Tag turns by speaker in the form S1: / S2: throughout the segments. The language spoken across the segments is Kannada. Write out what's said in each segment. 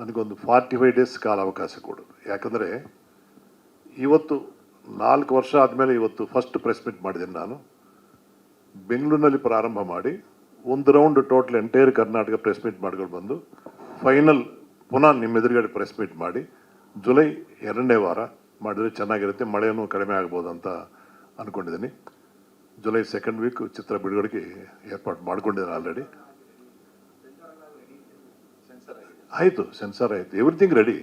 S1: ನನಗೊಂದು 45 ಡೇಸ್ ಕಾಲಾವಕಾಶ ಕೊಡು. ಯಾಕಂದರೆ ಇವತ್ತು 4 ವರ್ಷ ಆದಮೇಲೆ ಇವತ್ತು ಫಸ್ಟ್ ಪ್ರೆಸ್ ಮೀಟ್ ಮಾಡಿದ್ದೀನಿ ನಾನು. ಬೆಂಗಳೂರಿನಲ್ಲಿ ಪ್ರಾರಂಭ ಮಾಡಿ ಒಂದು round total entire Karnataka press meet ಮಾಡ್ಕೊಂಡು ಬಂದು ಫೈನಲ್ ಪುನಃ ನಿಮ್ಮ ಎದುರುಗಡೆ ಪ್ರೆಸ್ ಮೀಟ್ ಮಾಡಿ ಜುಲೈ 2ನೇ ವಾರ ಮಾಡಿದ್ರೆ ಚೆನ್ನಾಗಿರುತ್ತೆ. ಮಳೆಯೂ ಕಡಿಮೆ ಆಗ್ಬೋದು ಅಂತ ಅಂದ್ಕೊಂಡಿದ್ದೀನಿ. ಜುಲೈ 2nd ವೀಕ್ ಚಿತ್ರ ಬಿಡುಗಡೆಗೆ ಏರ್ಪಾಡು ಮಾಡ್ಕೊಂಡಿದ್ದೀನಿ ಆಲ್ರೆಡಿ. ಆಯಿತು, ಸೆನ್ಸಾರ್ ಆಯಿತು, everything ready.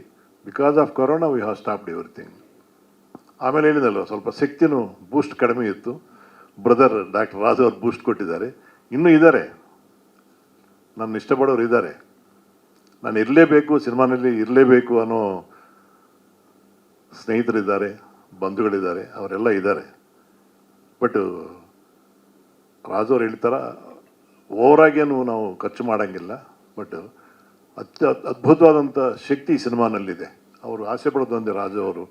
S1: Because of corona we have stopped everything. ಆಮೇಲೆ ಏನಿದಲ್ಲ, ಸ್ವಲ್ಪ ಶಕ್ತಿನೂ ಬೂಸ್ಟ್ ಕಡಿಮೆ ಇತ್ತು. ಬ್ರದರ್ ಡಾಕ್ಟರ್ ರಾಜು ಅವ್ರು ಬೂಸ್ಟ್ ಕೊಟ್ಟಿದ್ದಾರೆ. ಇನ್ನೂ ಇದ್ದಾರೆ, ನನ್ನ ಇಷ್ಟಪಡೋರು ಇದ್ದಾರೆ. ನಾನು ಇರಲೇಬೇಕು, ಸಿನಿಮಾನಲ್ಲಿ ಇರಲೇಬೇಕು ಅನ್ನೋ ಸ್ನೇಹಿತರಿದ್ದಾರೆ, ಬಂಧುಗಳಿದ್ದಾರೆ, ಅವರೆಲ್ಲ ಇದ್ದಾರೆ. ಬಟ್ ರಾಜು ಅವ್ರು ಹೇಳ್ತಾರ ಓವರಾಗೇನು ನಾವು ಖರ್ಚು ಮಾಡೋಂಗಿಲ್ಲ. ಬಟ್ ಅದ್ಭುತವಾದಂಥ ಶಕ್ತಿ ಈ ಸಿನಿಮಾನಲ್ಲಿದೆ. ಅವರು ಆಸೆ ಪಡೋದೊಂದೇ, ರಾಜು ಅವರು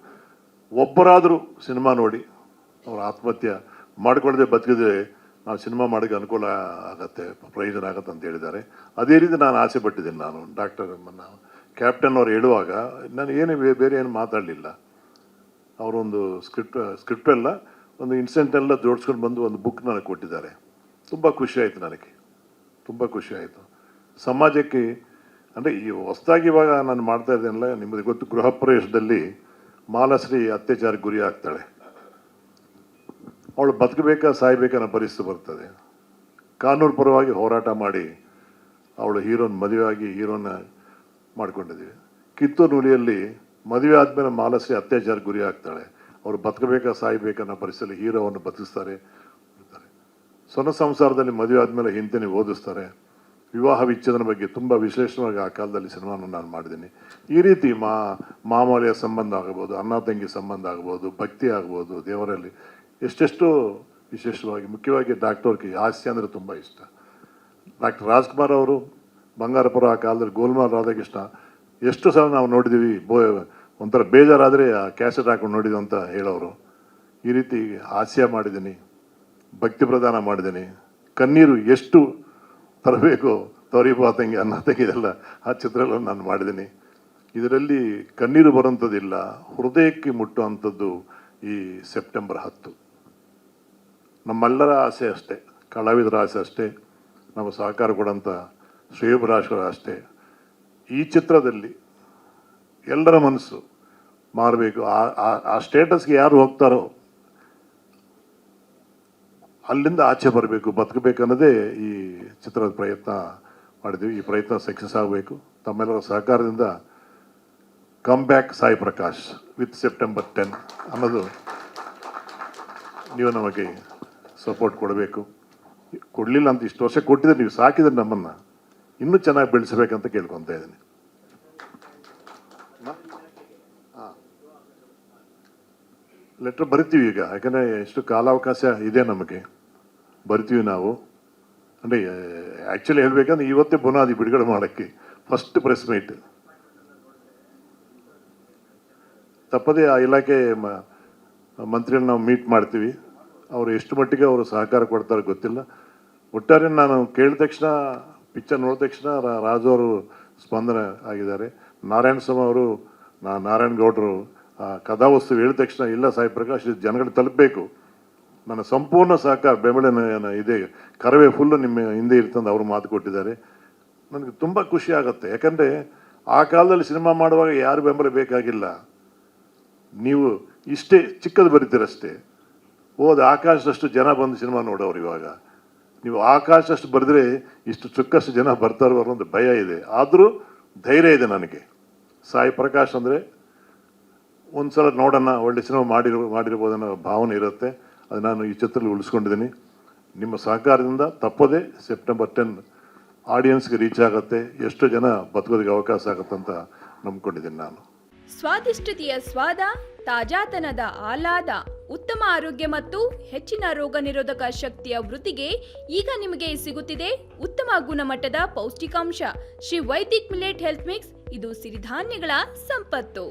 S1: ಒಬ್ಬರಾದರೂ ಸಿನಿಮಾ ನೋಡಿ ಅವರು ಆತ್ಮಹತ್ಯೆ ಮಾಡ್ಕೊಳ್ಳದೆ ಬದುಕಿದ್ರೆ ನಾವು ಸಿನಿಮಾ ಮಾಡೋಕ್ಕೆ ಅನುಕೂಲ ಆಗತ್ತೆ, ಪ್ರಯೋಜನ ಆಗತ್ತೆ ಅಂತ ಹೇಳಿದ್ದಾರೆ. ಅದೇ ರೀತಿ ನಾನು ಆಸೆ ಪಟ್ಟಿದ್ದೀನಿ. ನಾನು ಡಾಕ್ಟರ್ ಕ್ಯಾಪ್ಟನ್ ಅವ್ರು ಹೇಳುವಾಗ ನಾನು ಏನು ಬೇರೆ ಏನು ಮಾತಾಡಲಿಲ್ಲ. ಅವರೊಂದು ಸ್ಕ್ರಿಪ್ಟೆಲ್ಲ ಒಂದು ಇನ್ಸಿಡೆಂಟ್ ಎಲ್ಲ ಜೋಡಿಸ್ಕೊಂಡು ಬಂದು ಒಂದು ಬುಕ್ ನನಗೆ ಕೊಟ್ಟಿದ್ದಾರೆ. ತುಂಬ ಖುಷಿ ಆಯಿತು ನನಗೆ, ತುಂಬ ಖುಷಿ ಆಯಿತು. ಸಮಾಜಕ್ಕೆ ಅಂದರೆ ಈ ಹೊಸದಾಗಿ ಇವಾಗ ನಾನು ಮಾಡ್ತಾ ಇದ್ದೇನಲ್ಲ, ನಿಮಗೆ ಗೊತ್ತು, ಗೃಹ ಪ್ರವೇಶದಲ್ಲಿ ಮಾಲಾಶ್ರೀ ಅತ್ಯಾಚಾರಕ್ಕೆ ಗುರಿ ಆಗ್ತಾಳೆ. ಅವಳು ಬದುಕಬೇಕಾ ಸಾಯ್ಬೇಕನ್ನೋ ಪರಿಸ್ಥಿತಿ ಬರ್ತದೆ. ಕಾನೂನು ಪರವಾಗಿ ಹೋರಾಟ ಮಾಡಿ ಅವಳು ಹೀರೋನ್ ಮದುವೆ ಆಗಿ ಹೀರೋನ ಮಾಡ್ಕೊಂಡಿದ್ದೀವಿ. ಕಿತ್ತೂರು ನುಲಿಯಲ್ಲಿ ಮದುವೆ ಆದಮೇಲೆ ಮಾಲಾಶ್ರೀ ಅತ್ಯಾಚಾರಕ್ಕೆ ಗುರಿ ಆಗ್ತಾಳೆ. ಅವರು ಬದುಕಬೇಕಾ ಸಾಯ್ಬೇಕನ್ನೋ ಪರಿಸ್ಥಿತಿಯಲ್ಲಿ ಹೀರೋವನ್ನು ಬದುಕಿಸ್ತಾರೆ. ಸೊನ್ನ ಸಂಸಾರದಲ್ಲಿ ಮದುವೆ ಆದಮೇಲೆ ಹಿಂದೆ ಓದಿಸ್ತಾರೆ. ವಿವಾಹ ವಿಚ್ಛೇದನ ಬಗ್ಗೆ ತುಂಬ ವಿಶ್ಲೇಷಣವಾಗಿ ಆ ಕಾಲದಲ್ಲಿ ಸಿನಿಮಾನ ನಾನು ಮಾಡಿದ್ದೀನಿ. ಈ ರೀತಿ ಮಾಮೂಲಿಯ ಸಂಬಂಧ ಆಗ್ಬೋದು, ಅಣ್ಣ ತಂಗಿ ಸಂಬಂಧ ಆಗ್ಬೋದು, ಭಕ್ತಿ ಆಗ್ಬೋದು, ದೇವರಲ್ಲಿ ಎಷ್ಟೆಷ್ಟು ವಿಶೇಷವಾಗಿ, ಮುಖ್ಯವಾಗಿ ಡಾಕ್ಟರ್ಗೆ ಹಾಸ್ಯ ಅಂದರೆ ತುಂಬ ಇಷ್ಟ. ಡಾಕ್ಟರ್ ರಾಜ್ಕುಮಾರ್ ಅವರು ಬಂಗಾರಪುರ ಆ ಕಾಲದಲ್ಲಿ ಗೋಲ್ಮಾಲ್ ರಾಧಾಕೃಷ್ಣ ಎಷ್ಟು ಸಲ ನಾವು ನೋಡಿದ್ದೀವಿ. ಒಂಥರ ಬೇಜಾರಾದರೆ ಆ ಕ್ಯಾಸೆಟ್ ಹಾಕೊಂಡು ನೋಡಿದ್ದು ಅಂತ ಹೇಳೋರು. ಈ ರೀತಿ ಹಾಸ್ಯ ಮಾಡಿದ್ದೀನಿ, ಭಕ್ತಿ ಪ್ರದಾನ ಮಾಡಿದ್ದೀನಿ. ಕಣ್ಣೀರು ಎಷ್ಟು ತರಬೇಕು, ತವರಿಬಾ ತಂಗಿ, ಅನ್ನ ತಂಗಿ ಇದೆಲ್ಲ ಆ ಚಿತ್ರಗಳು ನಾನು ಮಾಡಿದ್ದೀನಿ. ಇದರಲ್ಲಿ ಕಣ್ಣೀರು ಬರೋಂಥದ್ದಿಲ್ಲ, ಹೃದಯಕ್ಕೆ ಮುಟ್ಟುವಂಥದ್ದು ಈ ಸೆಪ್ಟೆಂಬರ್ 10. ನಮ್ಮೆಲ್ಲರ ಆಸೆ ಅಷ್ಟೇ, ಕಲಾವಿದರ ಆಸೆ ಅಷ್ಟೇ, ನಮ್ಮ ಸಹಕಾರ ಕೊಡೋಂಥ ಶ್ರೇಯೋಭಿಲಾಷರ ಅಷ್ಟೇ. ಈ ಚಿತ್ರದಲ್ಲಿ ಎಲ್ಲರ ಮನಸ್ಸು ಮಾರಬೇಕು. ಆ ಸ್ಟೇಟಸ್ಗೆ ಯಾರು ಹೋಗ್ತಾರೋ ಅಲ್ಲಿಂದ ಆಚೆ ಬರಬೇಕು, ಬದುಕಬೇಕು ಅನ್ನೋದೇ ಈ ಚಿತ್ರದ ಪ್ರಯತ್ನ ಮಾಡಿದ್ದೀವಿ. ಈ ಪ್ರಯತ್ನ ಸಕ್ಸಸ್ ಆಗಬೇಕು. ತಮ್ಮೆಲ್ಲರ ಸಹಕಾರದಿಂದ come back Sai Prakash with September 10 ಅನ್ನೋದು ನೀವು ನಮಗೆ ಸಪೋರ್ಟ್ ಕೊಡಬೇಕು. ಕೊಡಲಿಲ್ಲ ಅಂತ ಇಷ್ಟು ವರ್ಷ ಕೊಟ್ಟಿದ್ರೆ, ನೀವು ಸಾಕಿದ್ರೆ ನಮ್ಮನ್ನು ಇನ್ನೂ ಚೆನ್ನಾಗಿ ಬೆಳೆಸಬೇಕಂತ ಕೇಳ್ಕೊತಾ ಇದ್ದೀನಿ. ಲೆಟ್ರ್ ಬರಿತೀವಿ ಈಗ, ಯಾಕಂದರೆ ಎಷ್ಟು ಕಾಲಾವಕಾಶ ಇದೆ ನಮಗೆ, ಬರಿತೀವಿ ನಾವು. ಅಂದರೆ ಆ್ಯಕ್ಚುಲಿ ಹೇಳ್ಬೇಕಂದ್ರೆ ಇವತ್ತೇ ಬುನಾದಿ ಬಿಡುಗಡೆ ಮಾಡೋಕ್ಕೆ ಫಸ್ಟ್ ಪ್ರೆಸ್ ಮೀಟ್. ತಪ್ಪದೇ ಆ ಇಲಾಖೆ ಮಂತ್ರಿಗಳನ್ನ ನಾವು ಮೀಟ್ ಮಾಡ್ತೀವಿ. ಅವರು ಎಷ್ಟು ಮಟ್ಟಿಗೆ ಅವರು ಸಹಕಾರ ಕೊಡ್ತಾರೆ ಗೊತ್ತಿಲ್ಲ. ಒಟ್ಟಾರೆ ನಾನು ಕೇಳಿದ ತಕ್ಷಣ, ಪಿಕ್ಚರ್ ನೋಡಿದ ತಕ್ಷಣ ರಾಜು ಅವರು ಸ್ಪಂದನೆ ಆಗಿದ್ದಾರೆ. ನಾರಾಯಣ ಸ್ವಾಮಿ ಅವರು, ನಾರಾಯಣ ಗೌಡರು ಕಥಾವಸ್ತು ಹೇಳಿದ ತಕ್ಷಣ, ಇಲ್ಲ ಸಾಯಿ ಪ್ರಕಾಶ್ ಇದು ಜನಗಳಿಗೆ ತಲುಪಬೇಕು, ನನ್ನ ಸಂಪೂರ್ಣ ಸಹಕಾರ ಬೆಂಬಲ ಇದೆ, ಕರವೇ ಫುಲ್ಲು ನಿಮ್ಮ ಹಿಂದೆ ಇರ್ತಂದು ಅವರು ಮಾತು ಕೊಟ್ಟಿದ್ದಾರೆ. ನನಗೆ ತುಂಬ ಖುಷಿ ಆಗುತ್ತೆ. ಯಾಕಂದರೆ ಆ ಕಾಲದಲ್ಲಿ ಸಿನಿಮಾ ಮಾಡುವಾಗ ಯಾರು ಬೆಂಬಲ ಬೇಕಾಗಿಲ್ಲ. ನೀವು ಇಷ್ಟೇ ಚಿಕ್ಕದು ಬರೀತೀರಷ್ಟೇ, ಆಕಾಶದಷ್ಟು ಜನ ಬಂದು ಸಿನಿಮಾ ನೋಡೋರು. ಇವಾಗ ನೀವು ಆಕಾಶದಷ್ಟು ಬರೆದ್ರೆ ಇಷ್ಟು ಚುಕ್ಕಷ್ಟು ಜನ ಬರ್ತಾರೋ ಅನ್ನೋ ಒಂದು ಭಯ ಇದೆ. ಆದರೂ ಧೈರ್ಯ ಇದೆ ನನಗೆ. ಸಾಯಿ ಪ್ರಕಾಶ್ ಅಂದರೆ ಒಂದು ಸಲ ನೋಡೋಣ, ಒಳ್ಳೆ ಸಿನಿಮಾ ಮಾಡಿರ್ಬೋದನ್ನೋ ಭಾವನೆ ಇರುತ್ತೆ. ಅದು ನಾನು ಈ ಚಿತ್ರದಲ್ಲಿ ಉಳಿಸ್ಕೊಂಡಿದ್ದೀನಿ. ನಿಮ್ಮ ಸಹಕಾರದಿಂದ ತಪ್ಪದೇ ಸೆಪ್ಟೆಂಬರ್ 10 ಆಡಿಯನ್ಸ್ಗೆ ರೀಚ್ ಆಗುತ್ತೆ, ಎಷ್ಟು ಜನ ಬದುಕೋದಕ್ಕೆ ಅವಕಾಶ ಆಗುತ್ತೆ ಅಂತ ನಂಬ್ಕೊಂಡಿದ್ದೀನಿ ನಾನು.
S2: ಸ್ವಾದಿಷ್ಟತೆಯ ಸ್ವಾದ, ತಾಜಾತನದ ಆಹ್ಲಾದ, ಉತ್ತಮ ಆರೋಗ್ಯ ಮತ್ತು ಹೆಚ್ಚಿನ ರೋಗ ನಿರೋಧಕ ಶಕ್ತಿಯ ವೃದ್ಧಿಗೆ ಈಗ ನಿಮಗೆ ಸಿಗುತ್ತಿದೆ ಉತ್ತಮ ಗುಣಮಟ್ಟದ ಪೌಷ್ಟಿಕಾಂಶ. Shri Vaidik millet health mix, ಇದು ಸಿರಿಧಾನ್ಯಗಳ ಸಂಪತ್ತು.